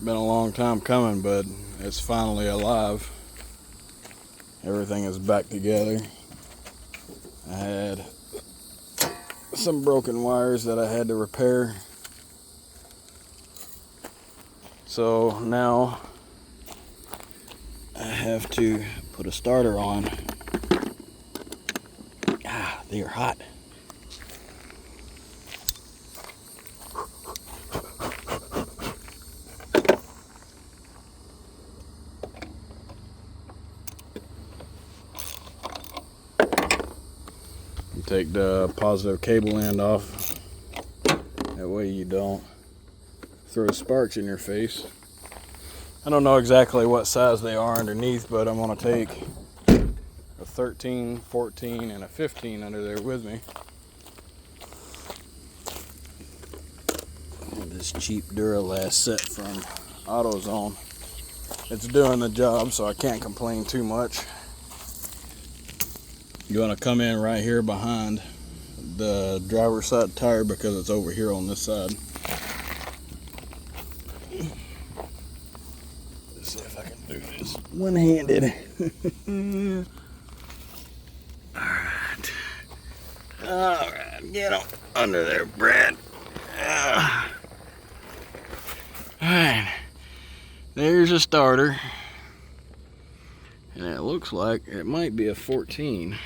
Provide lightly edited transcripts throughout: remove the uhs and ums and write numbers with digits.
Been a long time coming, but it's finally alive. Everything is back together. I had some broken wires that I had to repair. So now I have to put a starter on. They are hot. You take the positive cable end off. That way you don't throw sparks in your face. I don't know exactly what size they are underneath, but I'm going to take a 13, 14, and a 15 under there with me. This cheap Duralast set from AutoZone. It's doing the job, so I can't complain too much. You're going to come in right here behind the driver's side tire because it's over here on this side. Let's see if I can do this one-handed. Alright, get on under there, Brad. Alright, there's a starter, and it looks like it might be a 14.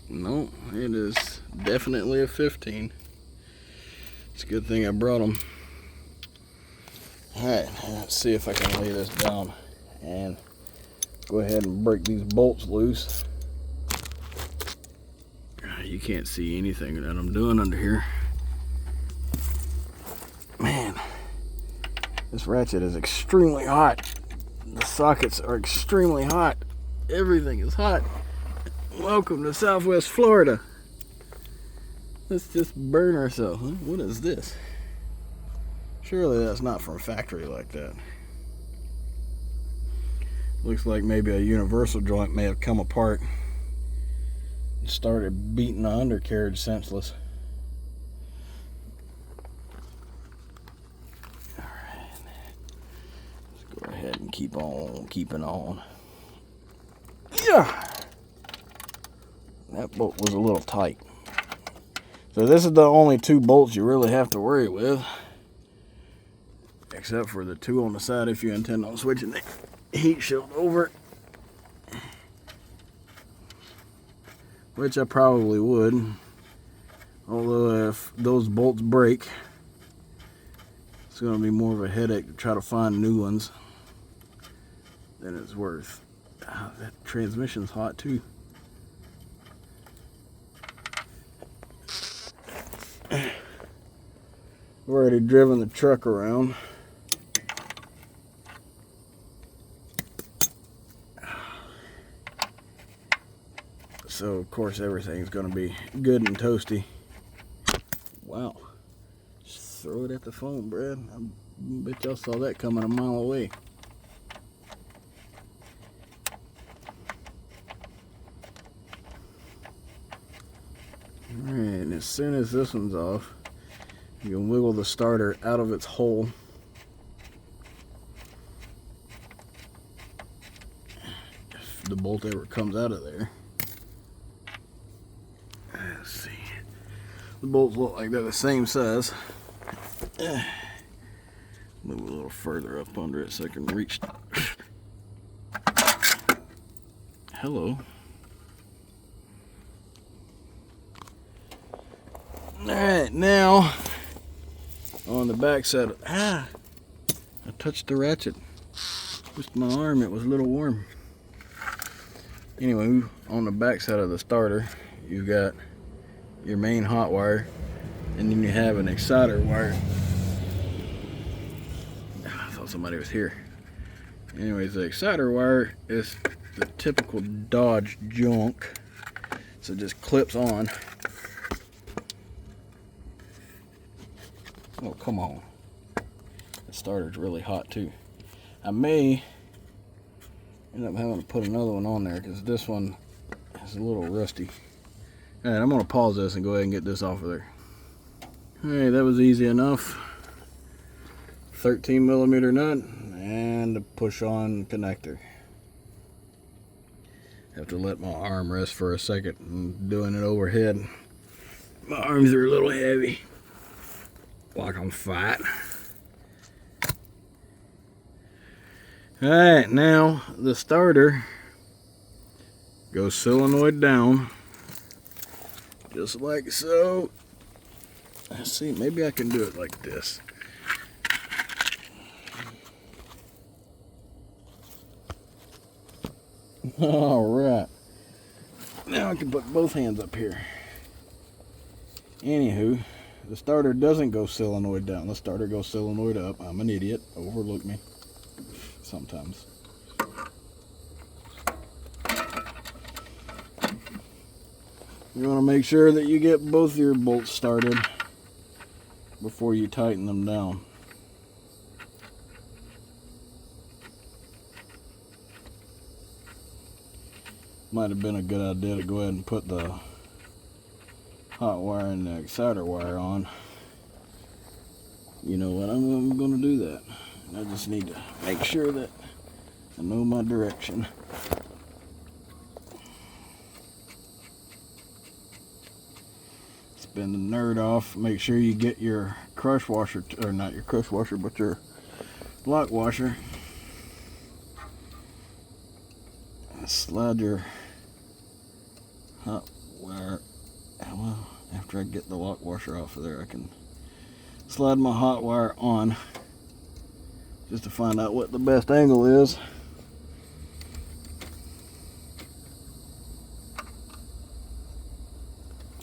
No, it is definitely a 15. It's a good thing I brought them. Alright, let's see if I can lay this down and go ahead and break these bolts loose. You can't see anything that I'm doing under here. Man, this ratchet is extremely hot. The sockets are extremely hot. Everything is hot. Welcome to Southwest Florida. Let's just burn ourselves. Huh? What is this? Surely that's not from a factory like that. Looks like maybe a universal joint may have come apart and started beating the undercarriage senseless. Alright. Let's go ahead and keep on keeping on. Yeah! That bolt was a little tight. So this is the only two bolts you really have to worry with. Except for the two on the side if you intend on switching the heat shield over. Which I probably would. Although if those bolts break, it's going to be more of a headache to try to find new ones than it's worth. That transmission's hot too. I've already driven the truck around. So of course everything's going to be good and toasty. Wow. Just throw it at the phone, Brad. I bet y'all saw that coming a mile away. Alright, and as soon as this one's off, you can wiggle the starter out of its hole. If the bolt ever comes out of there. Let's see. The bolts look like they're the same size. Move a little further up under it so I can reach. Hello. Alright, now on the back side. I touched the ratchet. Just my arm, it was a little warm. Anyway, on the back side of the starter, you've got your main hot wire, and then you have an exciter wire. I thought somebody was here. Anyways, the exciter wire is the typical Dodge junk, so it just clips on. Oh, come on. The starter's really hot too. I may end up having to put another one on there because this one is a little rusty. Alright, I'm going to pause this and go ahead and get this off of there. Alright, that was easy enough. 13 millimeter nut and a push on connector. Have to let my arm rest for a second. I'm doing it overhead. My arms are a little heavy, like I'm fat. Alright, now the starter goes solenoid down, just like so. Let's see, maybe I can do it like this. Alright, now I can put both hands up here. Anywho, the starter doesn't go solenoid down, the starter goes solenoid up. I'm an idiot, overlook me sometimes. You want to make sure that you get both your bolts started before you tighten them down. Might have been a good idea to go ahead and put the hot wire and the exciter wire on. You know what, I'm going to do that. I just need to make sure that I know my direction. Spin the nerd off. Make sure you get your crush washer, or not your crush washer, but your lock washer. Slide your hot wire. Well, after I get the lock washer off of there, I can slide my hot wire on just to find out what the best angle is.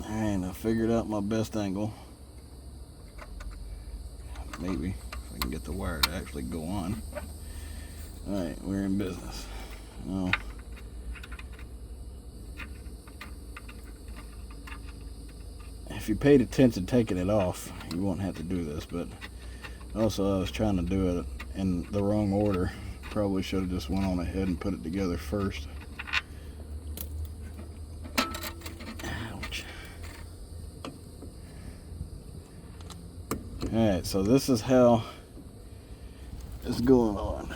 And I figured out my best angle. Maybe if I can get the wire to actually go on. Alright, we're in business. Now, if you paid attention taking it off, you won't have to do this, but also I was trying to do it in the wrong order. Probably should have just went on ahead and put it together first. Ouch. Alright, so this is how it's going on.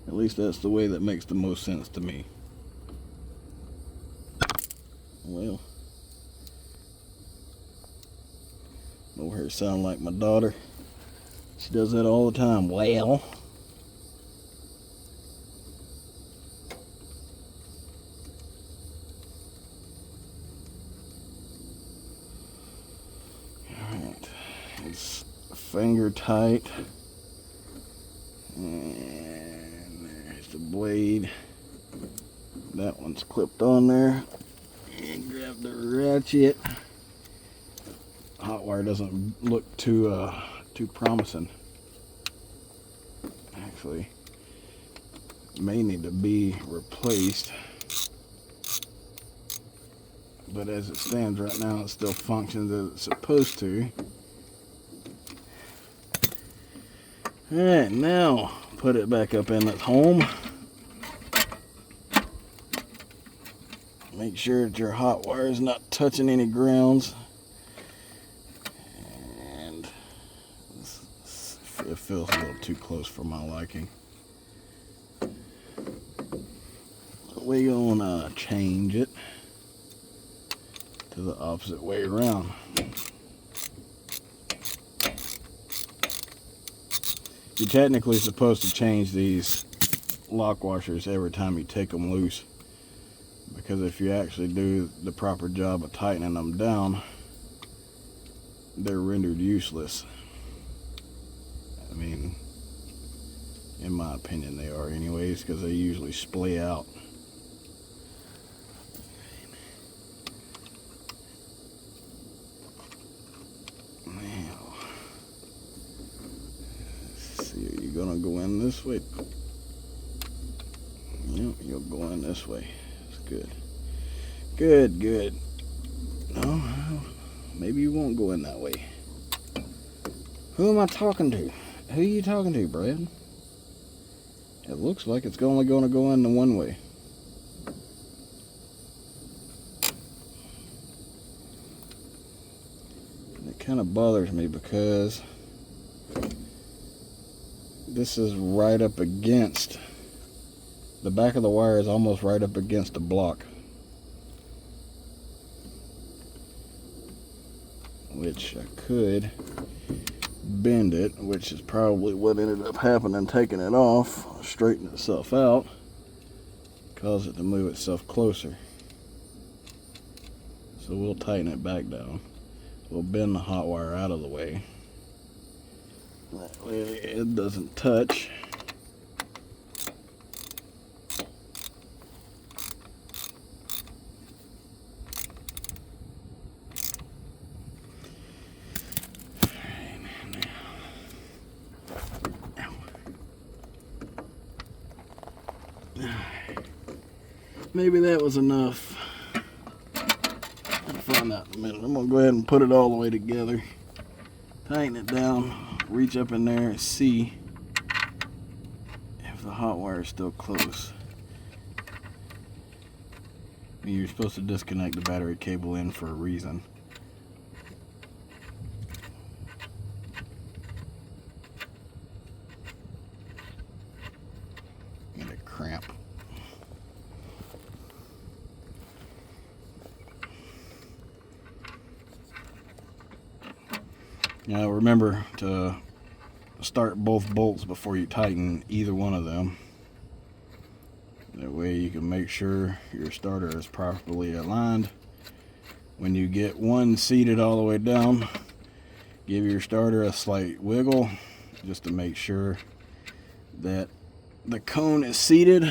At least that's the way that makes the most sense to me. Well, know her sound like my daughter. She does that all the time. Well. Alright. It's finger tight. And there's the blade. That one's clipped on there. And grab the ratchet. Hot wire doesn't look too promising. Actually, may need to be replaced. But as it stands right now, it still functions as it's supposed to. Alright, now put it back up in its home. Make sure that your hot wire is not touching any grounds. It feels a little too close for my liking. We're gonna change it to the opposite way around. You're technically supposed to change these lock washers every time you take them loose, because if you actually do the proper job of tightening them down, they're rendered useless. I mean, in my opinion they are anyways, because they usually splay out. Now, let's see, are you gonna go in this way? Yep, you'll go in this way. That's good. Good, good. No, maybe you won't go in that way. Who am I talking to? Who are you talking to, Brad? It looks like it's only going to go in the one way. kind of bothers me because this is right up against, the back of the wire is almost right up against the block, which I could bend it, which is probably what ended up happening, taking it off, straighten itself out, cause it to move itself closer. So we'll tighten it back down. We'll bend the hot wire out of the way. That way it doesn't touch. Maybe that was enough. I'll find out in a minute. I'm gonna go ahead and put it all the way together. Tighten it down, reach up in there and see if the hot wire is still close. I mean, you're supposed to disconnect the battery cable in for a reason. Get a cramp. Now remember to start both bolts before you tighten either one of them. That way you can make sure your starter is properly aligned. When you get one seated all the way down, give your starter a slight wiggle just to make sure that the cone is seated.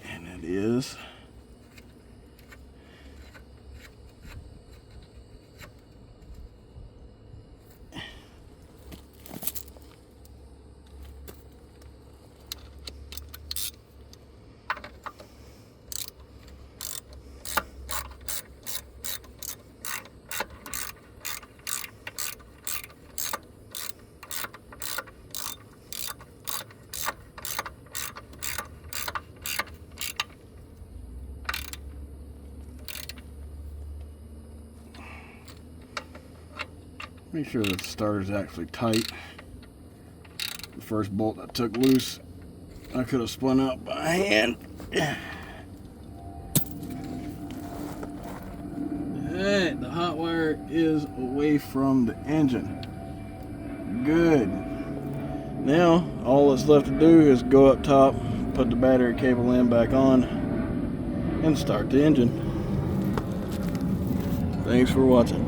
And it is. Make sure that the starter's actually tight. The first bolt I took loose, I could have spun out by hand. Alright, the hot wire is away from the engine. Good. Now, all that's left to do is go up top, put the battery cable in back on, and start the engine. Thanks for watching.